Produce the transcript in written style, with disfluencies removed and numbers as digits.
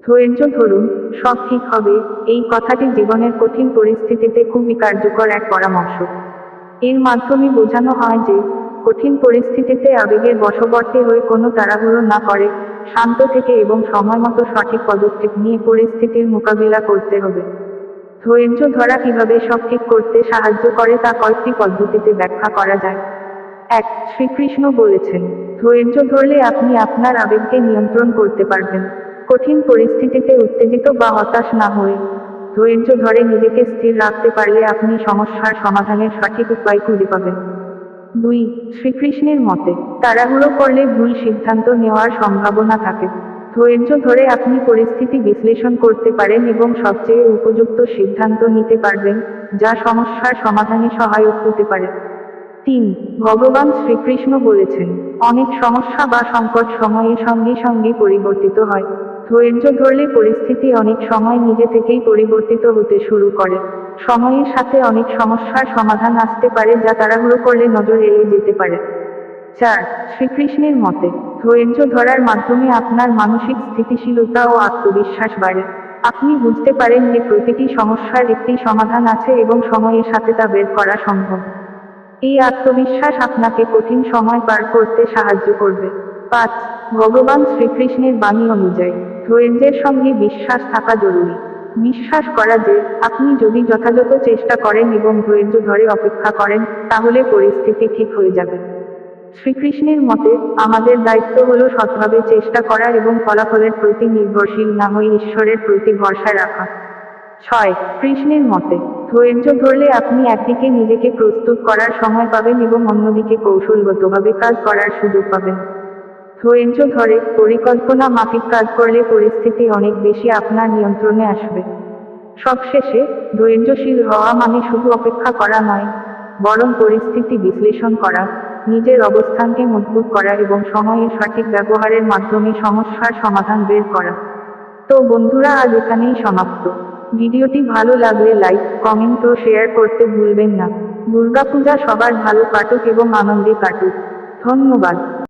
ধৈর্য ধরুন, সব ঠিক হবে। এই কথাটি জীবনের কঠিন পরিস্থিতিতে খুবই কার্যকর এক পরামর্শ। এর মাধ্যমে বোঝানো হয় যে, কঠিন পরিস্থিতিতে আবেগের বশবর্তী হয়ে কোনো তাড়াহুড়ো না করে, শান্ত থেকে এবং সময়মতো সঠিক পদক্ষেপ নিয়ে পরিস্থিতির মোকাবিলা করতে হবে। ধৈর্য ধরা কিভাবে সব ঠিক করতে সাহায্য করে তা কয়েকটি পদ্ধতিতে ব্যাখ্যা করা যায়। ১. শ্রীকৃষ্ণ বলেছেন, ধৈর্য ধরলে আপনি আপনার আবেগকে নিয়ন্ত্রণ করতে পারবেন। কঠিন পরিস্থিতিতে উত্তেজিত বা হতাশ না হয়ে ধৈর্য ধরে নিজেকে স্থির রাখতে পারলে আপনি সমস্যার সমাধানের সঠিক উপায় খুঁজে পাবেন। ২. শ্রীকৃষ্ণের মতে, তাড়াহুড়ো করলে ভুল সিদ্ধান্ত নেওয়ার সম্ভাবনা থাকে। ধৈর্য ধরে আপনি পরিস্থিতি বিশ্লেষণ করতে পারেন এবং সবচেয়ে উপযুক্ত সিদ্ধান্ত নিতে পারবেন, যা সমস্যার সমাধানে সহায়ক হতে পারে। ৩. ভগবান শ্রীকৃষ্ণ বলেছেন, অনেক সমস্যা বা সংকট সময়ের সঙ্গে সঙ্গে পরিবর্তিত হয়। ধৈর্য ধরলে পরিস্থিতি অনেক সময় নিজে থেকেই পরিবর্তিত হতে শুরু করে। সময়ের সাথে অনেক সমস্যার সমাধান আসতে পারে যা তাড়াহুড়ো করলে নজর এড়িয়ে যেতে পারে। ৪. শ্রীকৃষ্ণের মতে, ধৈর্য ধরার মাধ্যমে আপনার মানসিক স্থিতিশীলতা ও আত্মবিশ্বাস বাড়ে। আপনি বুঝতে পারেন যে প্রতিটি সমস্যার একটি সমাধান আছে এবং সময়ের সাথে তা বের করা সম্ভব। এই আত্মবিশ্বাস আপনাকে কঠিন সময় পার করতে সাহায্য করবে। ৫. ভগবান শ্রীকৃষ্ণের বাণী অনুযায়ী, ধৈর্যের সঙ্গে বিশ্বাস থাকা জরুরি। বিশ্বাস করা যে, আপনি যদি যথাযথ চেষ্টা করেন এবং ধৈর্য ধরে অপেক্ষা করেন, তাহলে পরিস্থিতি ঠিক হয়ে যাবে। শ্রীকৃষ্ণের মতে, আমাদের দায়িত্ব হল সৎভাবে চেষ্টা করা এবং ফলাফলের প্রতি নির্ভরশীল না হয়ে ঈশ্বরের প্রতি ভরসা রাখা। ৬. কৃষ্ণের মতে, ধৈর্য ধরলে আপনি একদিকে নিজেকে প্রস্তুত করার সময় পাবেন এবং অন্যদিকে কৌশলগতভাবে কাজ করার সুযোগ পাবেন। ধৈর্য ধরে পরিকল্পনা মাফিক কাজ করলে পরিস্থিতি অনেক বেশি আপনার নিয়ন্ত্রণে আসবে। সবশেষে, ধৈর্যশীল হওয়া মানে শুধু অপেক্ষা করা নয়, বরং পরিস্থিতি বিশ্লেষণ করা, নিজের অবস্থানকে মজবুত করা এবং সময়ের সঠিক ব্যবহারের মাধ্যমে সমস্যার সমাধান বের করা। তো বন্ধুরা, আজ এখানেই সমাপ্ত। ভিডিওটি ভালো লাগলে লাইক, কমেন্ট ও শেয়ার করতে ভুলবেন না। দুর্গাপূজা সবার ভালো কাটুক এবং আনন্দে কাটুক। ধন্যবাদ।